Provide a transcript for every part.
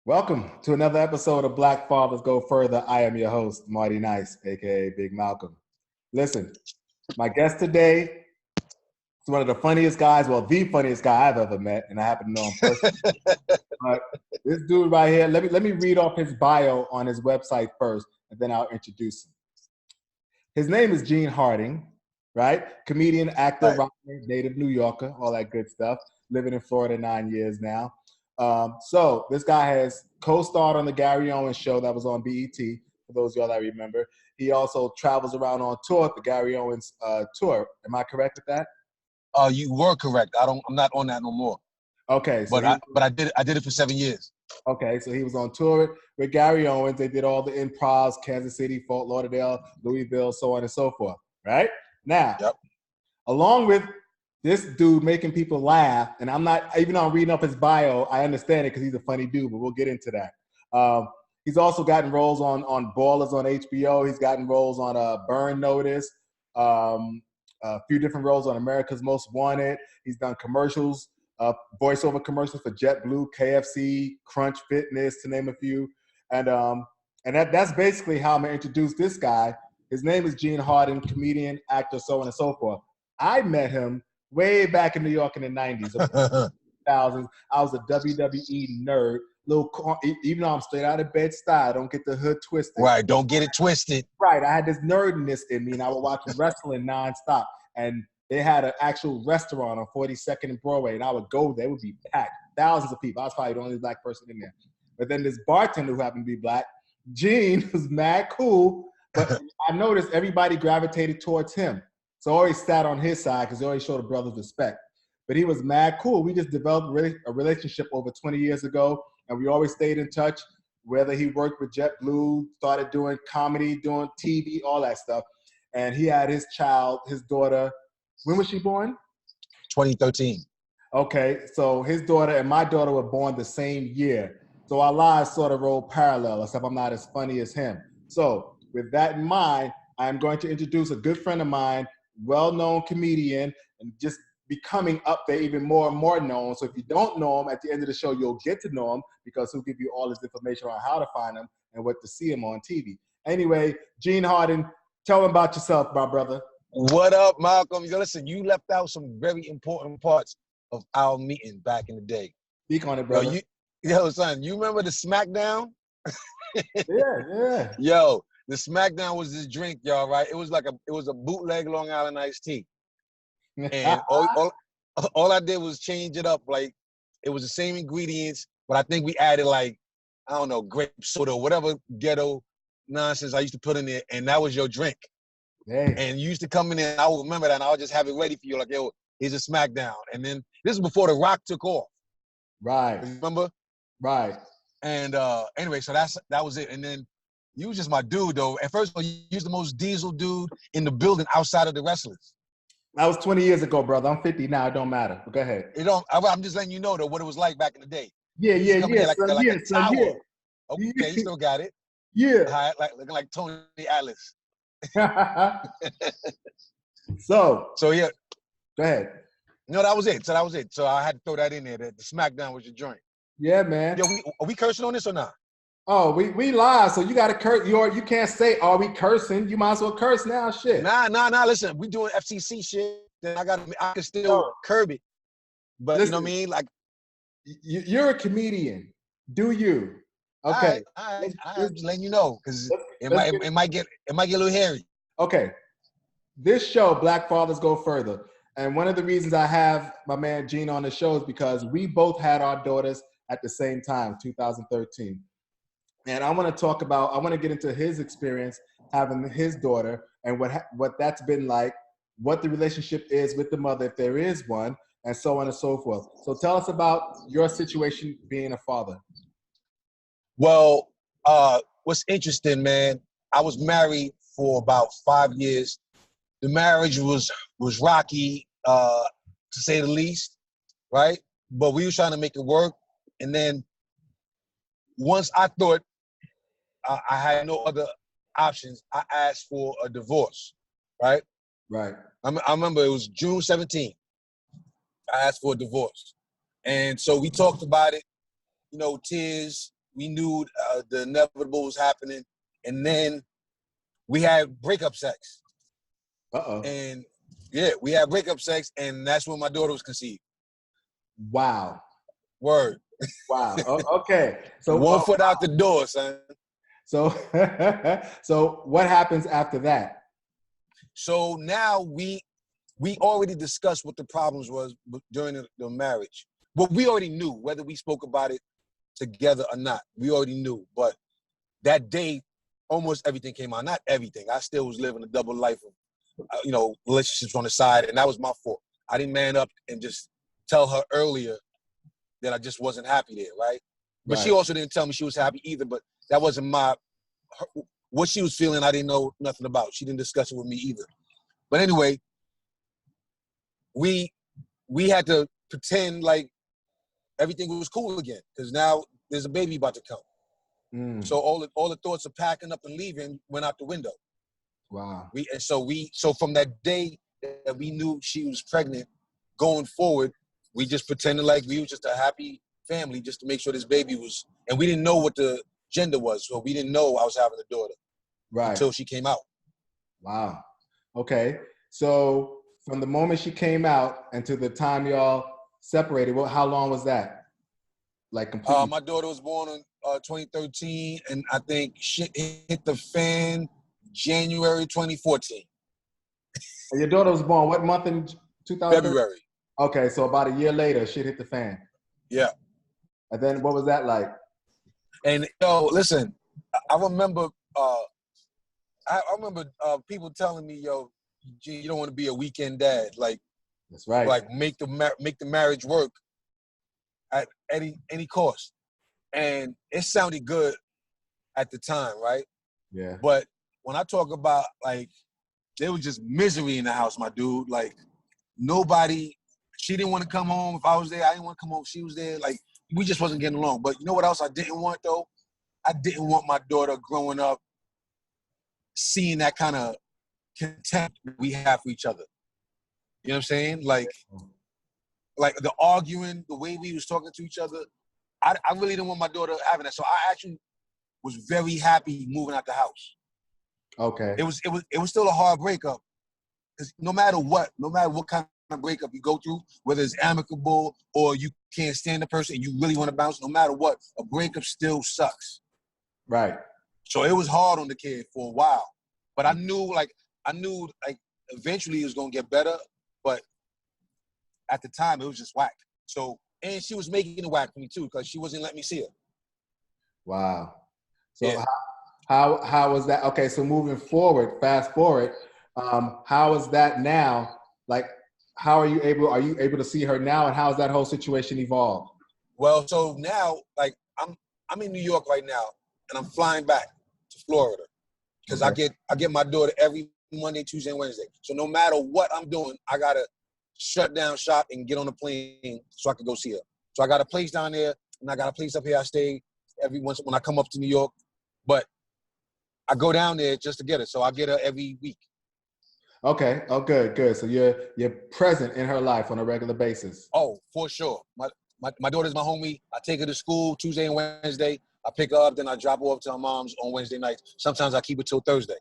Welcome to another episode of Black Fathers Go Further. I am your host, Marty Nice, aka Big Malcolm. Listen, my guest today is one of the funniest guys, well, the funniest guy I've ever met, and I happen to know him personally. But this dude right here, let me read off his bio on his website first, and then I'll introduce him. His name is Geneharding, right? Comedian, actor, Right. writer, native New Yorker, all that good stuff. Living in Florida 9 years now. So this guy has co-starred on the Gary Owens show that was on BET, for those of y'all that remember. He also travels around on tour, the Gary Owens tour. Am I correct with that? You were correct. I'm not on that no more. Okay, so But I did it for 7 years. Okay, so he was on tour with Gary Owens. They did all the improvs, Kansas City, Fort Lauderdale, Louisville, so on and so forth, right? Now, Yep. along with this dude making people laugh, and I'm not, even though I'm reading up his bio, I understand it because he's a funny dude, but we'll get into that. He's also gotten roles on Ballers on HBO. He's gotten roles on Burn Notice, a few different roles on America's Most Wanted. He's done commercials, voiceover commercials for JetBlue, KFC, Crunch Fitness, to name a few. And that's basically how I'm going to introduce this guy. His name is Geneharding, comedian, actor, so on and so forth. I met him way back in New York in the 90s, 2000s. I was a WWE nerd. Even though I'm straight out of Bed-Stuy, I don't get the hood twisted. Right, don't get it twisted. Right, I had this nerdiness in me, and I would watch wrestling nonstop. And they had an actual restaurant on 42nd and Broadway, and I would go there. It would be packed, thousands of people. I was probably the only black person in there. But then this bartender who happened to be black, Gene, was mad cool, but I noticed everybody gravitated towards him. So I always sat on his side because he always showed a brother's respect. But he was mad cool. We just developed a relationship over 20 years ago, and we always stayed in touch, whether he worked with JetBlue, started doing comedy, doing TV, all that stuff. And he had his child, his daughter. When was she born? 2013. Okay, so his daughter and my daughter were born the same year. So our lives sort of roll parallel, except I'm not as funny as him. So with that in mind, I'm going to introduce a good friend of mine, well-known comedian, and just becoming up there even more and more known. So if you don't know him, at the end of the show, you'll get to know him because he'll give you all this information on how to find him and what to see him on TV. Anyway, Geneharding, tell him about yourself, my brother. What up, Malcolm? Yo, listen, you left out some very important parts of our meeting back in the day. Speak on it, brother. Yo, son, you remember the SmackDown? Yeah. Yo, the SmackDown was this drink, y'all, right? It was a bootleg Long Island iced tea. And all I did was change it up. Like, it was the same ingredients, but I think we added, like, I don't know, grape soda or whatever ghetto nonsense I used to put in there, and that was your drink. Hey. And you used to come in there, and I would remember that, and I would just have it ready for you, like, yo, here's a SmackDown. And then this is before The Rock took off. Right. Remember? Right. And anyway, so that was it. And then you was just my dude, though. At first, you was the most diesel dude in the building outside of the wrestlers. That was 20 years ago, brother. I'm 50 now. It don't matter. But go ahead. I'm just letting you know, though, what it was like back in the day. Yeah. Like a tower. Okay, you still got it. Yeah. Looking like Tony Atlas. So yeah. Go ahead. No, that was it. So I had to throw that in there. That the SmackDown was your joint. Yeah, man. Yo, are we cursing on this or not? Oh, we live, so you got to curse. You can't say, "Are we cursing?" You might as well curse now. Shit. Nah. Listen, we doing FCC shit. Then I can still curb it. But listen, you know what I mean? Like, you're a comedian. Do you? Okay. All right. I'm just letting you know because it might get a little hairy. Okay. This show, Black Fathers Go Further, and one of the reasons I have my man Gene on the show is because we both had our daughters at the same time, 2013. And I want to get into his experience having his daughter and what that's been like, what the relationship is with the mother, if there is one, and so on and so forth. So tell us about your situation being a father. Well, what's interesting, man, I was married for about 5 years. The marriage was rocky, to say the least, right? But we were trying to make it work. And then once I thought I had no other options, I asked for a divorce, right? Right. I remember it was June 17th. I asked for a divorce. And so we talked about it, tears, the inevitable was happening, and then we had breakup sex. Uh-oh. And yeah, we had breakup sex, and that's when my daughter was conceived. Wow. Word. Wow. Okay. So One foot out the door, son. So so what happens after that? So now we already discussed what the problems was during the marriage. Well, we already knew whether we spoke about it together or not. We already knew. But that day, almost everything came out. Not everything. I still was living a double life of, relationships on the side, and that was my fault. I didn't man up and just tell her earlier that I just wasn't happy there, right? But Right. she also didn't tell me she was happy either, but that wasn't what she was feeling, I didn't know nothing about. She didn't discuss it with me either. But anyway, we had to pretend like everything was cool again, because now there's a baby about to come. So all the thoughts of packing up and leaving went out the window. Wow. So from that day that we knew she was pregnant, going forward, we just pretended like we were just a happy family, just to make sure this baby was. And we didn't know what the gender was, so we didn't know I was having a daughter until she came out. Wow. Okay. So from the moment she came out and to the time y'all separated, how long was that? Like completely? My daughter was born in 2013, and I think shit hit the fan January 2014. And your daughter was born what month in 2000? February. Okay, so about a year later, shit hit the fan. Yeah. And then what was that like? And listen, I remember people telling me, yo, G, you don't want to be a weekend dad. Like, that's right. Like make the marriage work at any cost. And it sounded good at the time, right? Yeah. But when I talk about, like, there was just misery in the house, my dude. Like, she didn't want to come home if I was there. I didn't want to come home if she was there. Like, we just wasn't getting along. But you know what else I didn't want, though? I didn't want my daughter growing up seeing that kind of contempt we have for each other. You know what I'm saying? Like the arguing, the way we was talking to each other, I really didn't want my daughter having that. So I actually was very happy moving out the house. Okay. It was still a hard breakup. Because no matter what kind of breakup you go through, whether it's amicable or you can't stand the person and you really want to bounce, no matter what, a breakup still sucks. Right. So it was hard on the kid for a while. But I knew eventually it was gonna get better, but at the time it was just whack. So, and she was making it whack for me too, because she wasn't letting me see her. Wow. So yeah. how was that? Okay, so moving forward, fast forward, how is that now? Like, are you able to see her now, and how has that whole situation evolved? Well, so now, like, I'm in New York right now, and I'm flying back to Florida because I get my daughter every Monday, Tuesday, and Wednesday. So no matter what I'm doing, I gotta shut down shop and get on a plane so I can go see her. So I got a place down there, and I got a place up here. I stay every once when I come up to New York, but I go down there just to get her. So I get her every week. Okay. Oh, good. So you're present in her life on a regular basis. Oh, for sure. My daughter's my homie. I take her to school Tuesday and Wednesday. I pick her up, then I drop her off to her mom's on Wednesday nights. Sometimes I keep it till Thursday.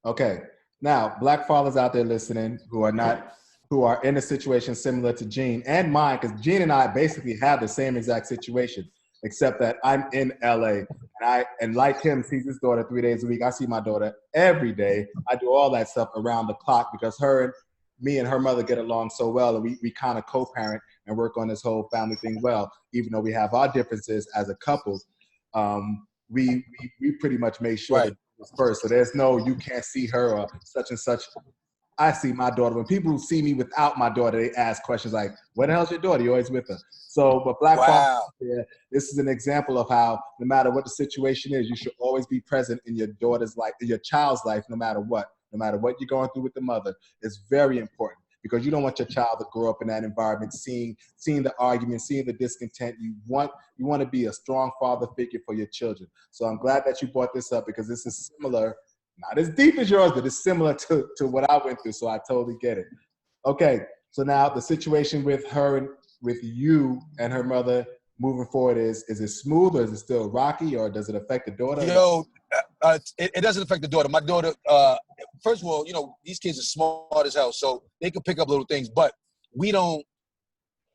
Okay. Now, black fathers out there listening who are in a situation similar to Gene and mine, because Gene and I basically have the same exact situation, except that I'm in LA and like him, sees his daughter 3 days a week. I see my daughter every day. I do all that stuff around the clock because me and her mother get along so well, and we kind of co-parent and work on this whole family thing well, even though we have our differences as a couple. We pretty much made sure that it was first. So there's no, you can't see her or such and such. I see my daughter. When people see me without my daughter, they ask questions like, where the hell's your daughter? You're always with her. So, but black fathers, this is an example of how no matter what the situation is, you should always be present in your daughter's life, in your child's life, no matter what you're going through with the mother. It's very important because you don't want your child to grow up in that environment, seeing the argument, seeing the discontent. You want to be a strong father figure for your children. So I'm glad that you brought this up because this is similar. Not as deep as yours, but it's similar to what I went through, so I totally get it. Okay, so now the situation with you and her mother moving forward is it smooth or is it still rocky or does it affect the daughter? Yo, it doesn't affect the daughter. My daughter, first of all, you know, these kids are smart as hell, so they can pick up little things, but we don't,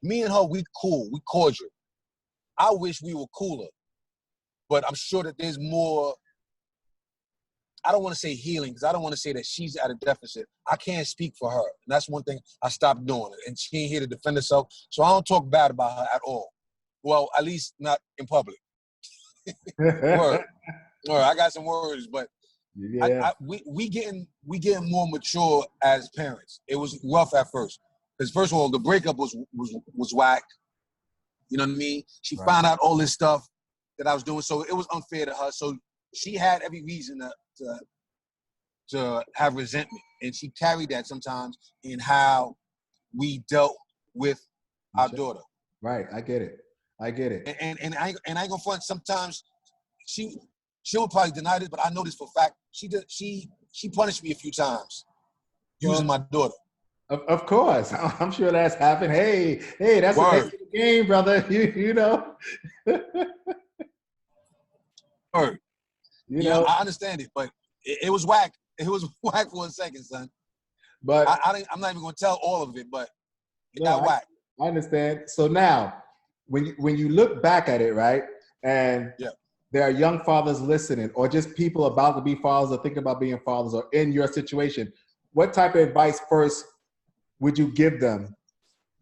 me and her, we cool, we cordial. I wish we were cooler, but I'm sure that there's more, I don't want to say healing, because I don't want to say that she's at a deficit. I can't speak for her, and that's one thing I stopped doing, and she ain't here to defend herself, so I don't talk bad about her at all. Well, at least not in public. Word. All right, I got some words, but Yeah. we getting more mature as parents. It was rough at first, because first of all, the breakup was whack. You know what I mean? She found out all this stuff that I was doing, so it was unfair to her. So she had every reason to have resentment, and she carried that sometimes in how we dealt with our daughter. Right, I get it. And I ain't gonna front. Sometimes she'll probably deny this, but I know this for a fact. She punished me a few times using my daughter. Of course, I'm sure that's happened. Hey, that's the name of the game, brother. You know. Word. You know, I understand it, but it was whack. It was whack for a second, son. But I'm not even gonna tell all of it, but it got whack. I understand. So now, when you look back at it, right, and there are young fathers listening, or just people about to be fathers or thinking about being fathers, or in your situation, what type of advice first would you give them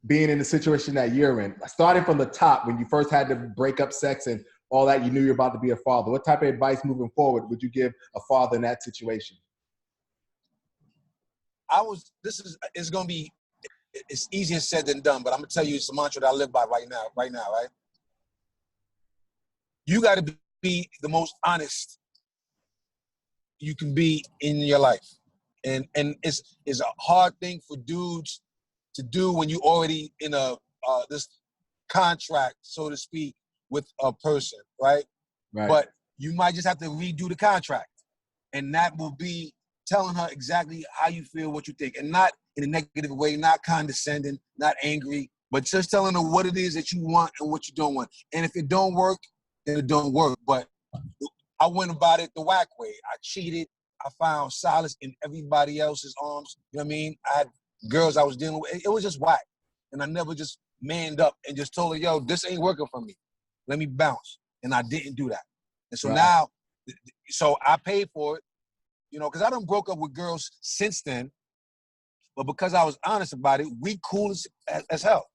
being in the situation that you're in? Starting from the top, when you first had to break up sex and all that, you knew you were about to be a father. What type of advice moving forward would you give a father in that situation? It's going to be, it's easier said than done, but I'm going to tell you it's a mantra that I live by right now, right? You got to be the most honest you can be in your life. And it's a hard thing for dudes to do when you already in a this contract, so to speak, with a person, right? But you might just have to redo the contract, and that will be telling her exactly how you feel, what you think, and not in a negative way, not condescending, not angry, but just telling her what it is that you want and what you don't want. And if it don't work, then it don't work. But I went about it the whack way. I cheated. I found solace in everybody else's arms. You know what I mean? I had girls I was dealing with. It was just whack. And I never just manned up and just told her, yo, this ain't working for me. Let me bounce. And I didn't do that. And so now, so I paid for it, you know, because I done broke up with girls since then. But because I was honest about it, we cool as hell.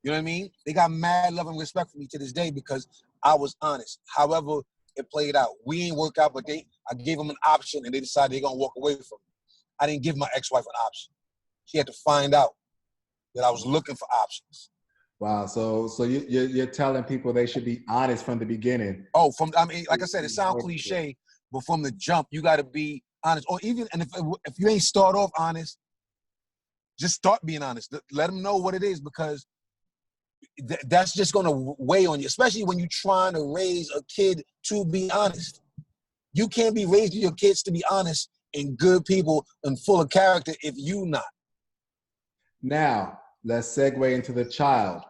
You know what I mean? They got mad love and respect for me to this day because I was honest. However it played out. We ain't work out, but I gave them an option and they decided they're going to walk away from me. I didn't give my ex-wife an option. She had to find out that I was looking for options. Wow. So you're telling people they should be honest from the beginning. Oh, I mean, like I said, it sounds cliche, but from the jump, you got to be honest. Or even, and if you ain't start off honest, just start being honest. Let them know what it is, because that's just going to weigh on you, especially when you're trying to raise a kid to be honest. You can't be raising your kids to be honest and good people and full of character if you not. Now, let's segue into the child.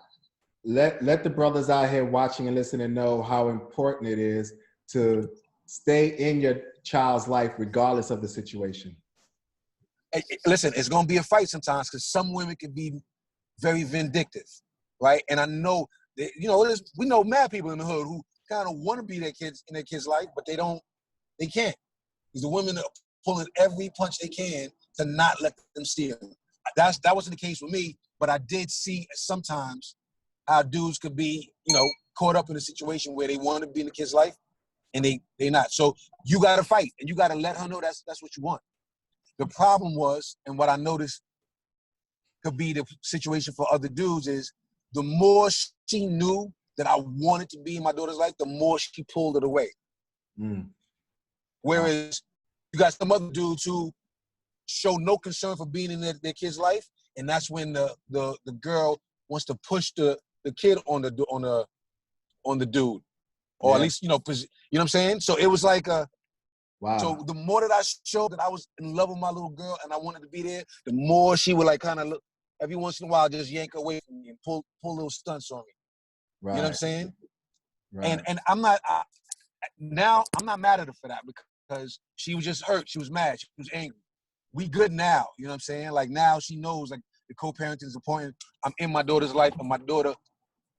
Let the brothers out here watching and listening know how important it is to stay in your child's life regardless of the situation. Hey, listen, it's going to be a fight sometimes because some women can be very vindictive, right? And I know that, you know, we know mad people in the hood who kind of want to be their kids in their kids' life, but they can't. Because the women are pulling every punch they can to not let them see them. That wasn't the case with me, but I did see sometimes how dudes could be, you know, caught up in a situation where they want to be in the kid's life and they not. So you got to fight and you got to let her know that's what you want. The problem was, and what I noticed could be the situation for other dudes, is the more she knew that I wanted to be in my daughter's life, the more she pulled it away. Whereas you got some other dudes who show no concern for being in their kid's life, and that's when the girl wants to push the kid on the dude, or at least, you know what I'm saying. So it was like wow. So the more that I showed that I was in love with my little girl and I wanted to be there, the more she would like kind of look every once in a while, just yank away from me and pull little stunts on me. You know what I'm Right. saying? Right. And I'm not mad at her for that because she was just hurt. She was mad. She was angry. We good now. You know what I'm saying? Like now she knows like the co-parenting is important. I'm in my daughter's life, and my daughter,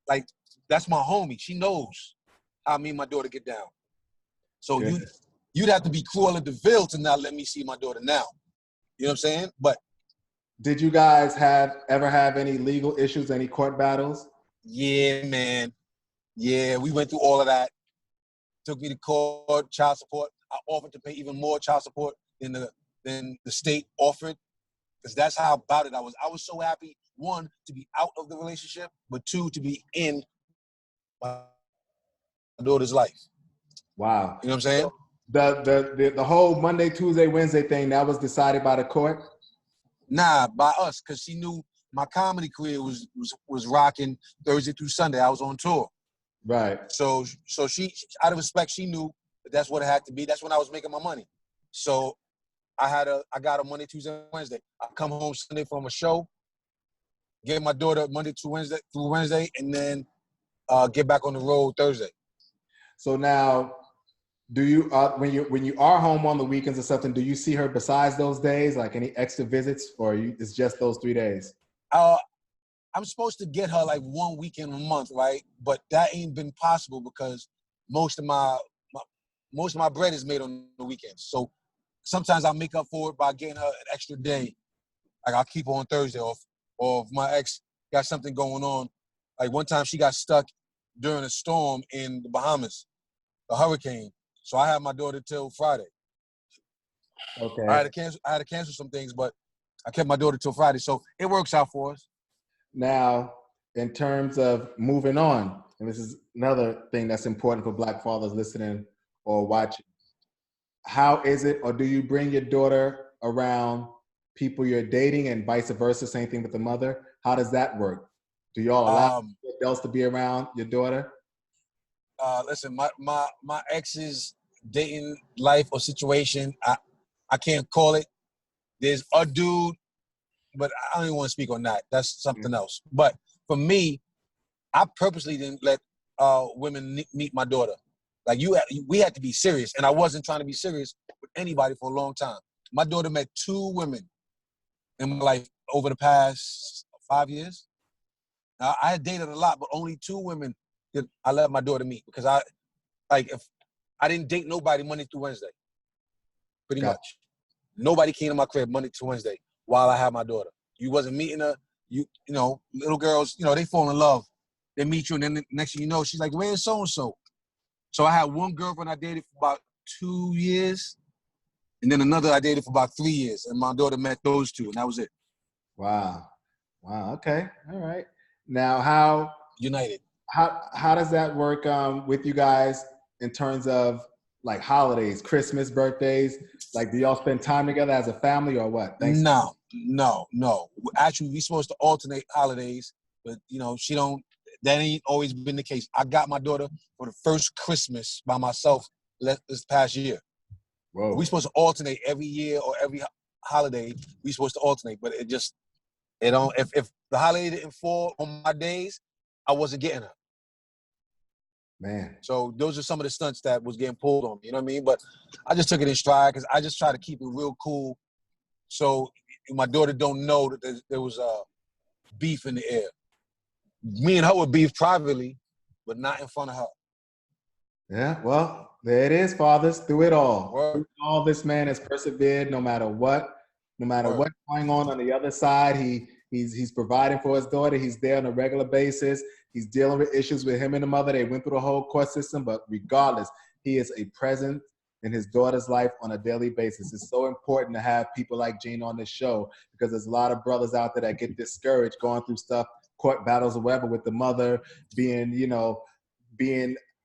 like, that's my homie. She knows how me and my daughter get down. So Good. you'd have to be Cruella de Vil to not let me see my daughter now. You know what I'm saying? But Did you guys ever have any legal issues, any court battles? yeah, man. Yeah, we went through all of that. Took me to court, child support. I offered to pay even more child support than the state offered, because that's how about it I was. I was so happy, one, to be out of the relationship, but two, to be in my daughter's life. Wow. You know what I'm saying? The whole Monday, Tuesday, Wednesday thing, that was decided by the court? Nah, by us, because she knew my comedy career was rocking Thursday through Sunday. I was on tour. Right. So she, out of respect, she knew that's what it had to be. That's when I was making my money. So I got a Monday, Tuesday, Wednesday. I come home Sunday from a show, get my daughter Monday to Wednesday, and then get back on the road Thursday. So now, do you when you are home on the weekends or something, do you see her besides those days, like any extra visits, or it's just those 3 days? I'm supposed to get her like one weekend a month, right? But that ain't been possible because most of my bread is made on the weekends. So sometimes I'll make up for it by getting her an extra day. Like I'll keep her on Thursday off, or if my ex got something going on. Like one time she got stuck during a storm in the Bahamas, a hurricane. So I had my daughter till Friday. Okay. I had to cancel some things, but I kept my daughter till Friday. So it works out for us. Now, in terms of moving on, and this is another thing that's important for Black fathers listening or watching, how is it, or do you bring your daughter around people you're dating and vice versa, same thing with the mother? How does that work? Do y'all allow adults to be around your daughter? Listen, my ex's dating life or situation, I can't call it. There's a dude, but I don't even want to speak on that. That's something else. But for me, I purposely didn't let women meet my daughter. Like we had to be serious, and I wasn't trying to be serious with anybody for a long time. My daughter met 2 women in my life over the past 5 years. Now, I had dated a lot, but only 2 women did I let my daughter meet, because if I didn't date nobody Monday through Wednesday, pretty Gotcha. much. Nobody came to my crib Monday to Wednesday while I had my daughter. You wasn't meeting her. You know, little girls, they fall in love. They meet you, and then the next thing you know, she's like, where's so-and-so? So I had one girlfriend I dated for about 2 years, and then another I dated for about 3 years, and my daughter met those 2, and that was it. Wow. Okay. All right. Now, how United. how does that work with you guys in terms of like holidays, Christmas, birthdays? Like, do y'all spend time together as a family or what? Thanks. No. Actually, we supposed to alternate holidays, but she don't. That ain't always been the case. I got my daughter for the first Christmas by myself this past year. Whoa. We supposed to alternate every year or every holiday. We supposed to alternate, but it don't. If the holiday didn't fall on my days, I wasn't getting her. Man. So those are some of the stunts that was getting pulled on me. You know what I mean? But I just took it in stride because I just try to keep it real cool. So my daughter don't know that there was beef in the air. Me and her would beef privately, but not in front of her. Yeah, well, there it is, fathers. Through it all. Word. Through all, this man has persevered no matter what. No matter Word. what's going on the other side, he's providing for his daughter. He's there on a regular basis. He's dealing with issues with him and the mother. They went through the whole court system, but regardless, he is a presence in his daughter's life on a daily basis. It's so important to have people like Gene on this show, because there's a lot of brothers out there that get discouraged going through stuff, court battles or whatever, with the mother being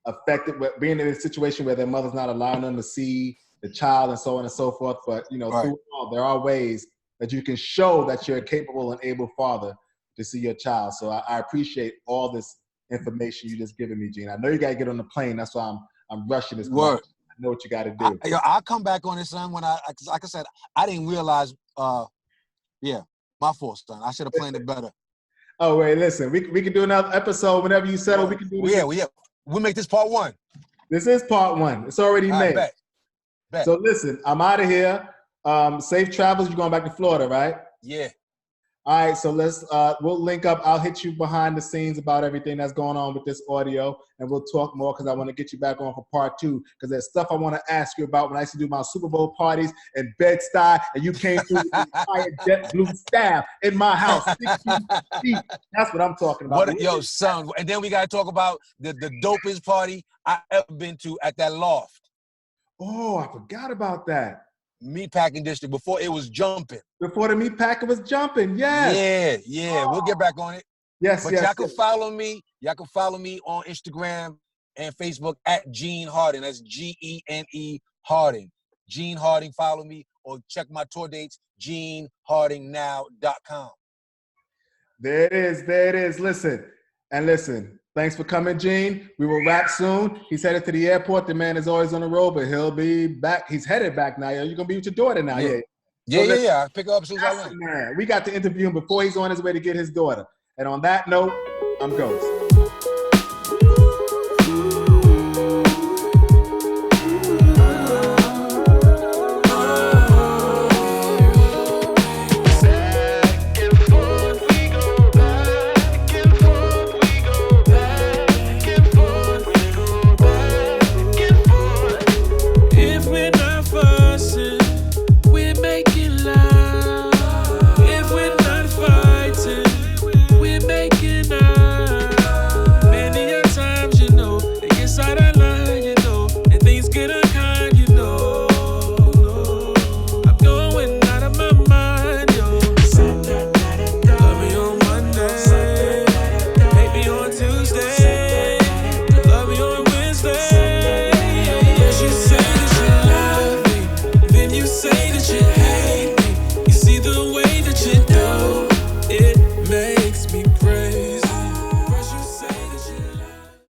affected, being in a situation where their mother's not allowing them to see the child and so on and so forth. But, Right. through it all, there are ways that you can show that you're a capable and able father to see your child. So I appreciate all this information you just given me, Gene. I know you got to get on the plane. That's why I'm rushing this. Word. I know what you got to do. I'll come back on this, son, when like I said, I didn't realize, my fault, son. I should have planned it better. Oh wait, listen. We can do another episode whenever you settle. We can do this. Yeah. We'll make this part 1. This is part 1. It's already All right, made. bet. So listen, I'm out of here. Safe travels. You're going back to Florida, right? Yeah. All right, so we'll link up. I'll hit you behind the scenes about everything that's going on with this audio, and we'll talk more because I want to get you back on for part 2 because there's stuff I want to ask you about when I used to do my Super Bowl parties in Bed-Stuy, and you came through with the entire JetBlue staff in my house, 6 feet deep. That's what I'm talking about. Yo, son, and then we got to talk about the dopest party I ever been to at that loft. Oh, I forgot about that. Meatpacking district before it was jumping. Before the meatpacker was jumping, yes. Yeah. We'll get back on it. Yes, but yes. Y'all can follow me. Y'all can follow me on Instagram and Facebook at Geneharding. That's Gene Harding. Geneharding. Follow me or check my tour dates. GeneHardingNow.com. There it is. Listen. Thanks for coming, Gene. We will wrap soon. He's headed to the airport. The man is always on the road, but he'll be back. He's headed back now. You're going to be with your daughter now. Yeah. I pick her up as soon as I land. Man, we got to interview him before he's on his way to get his daughter. And on that note, I'm Ghost.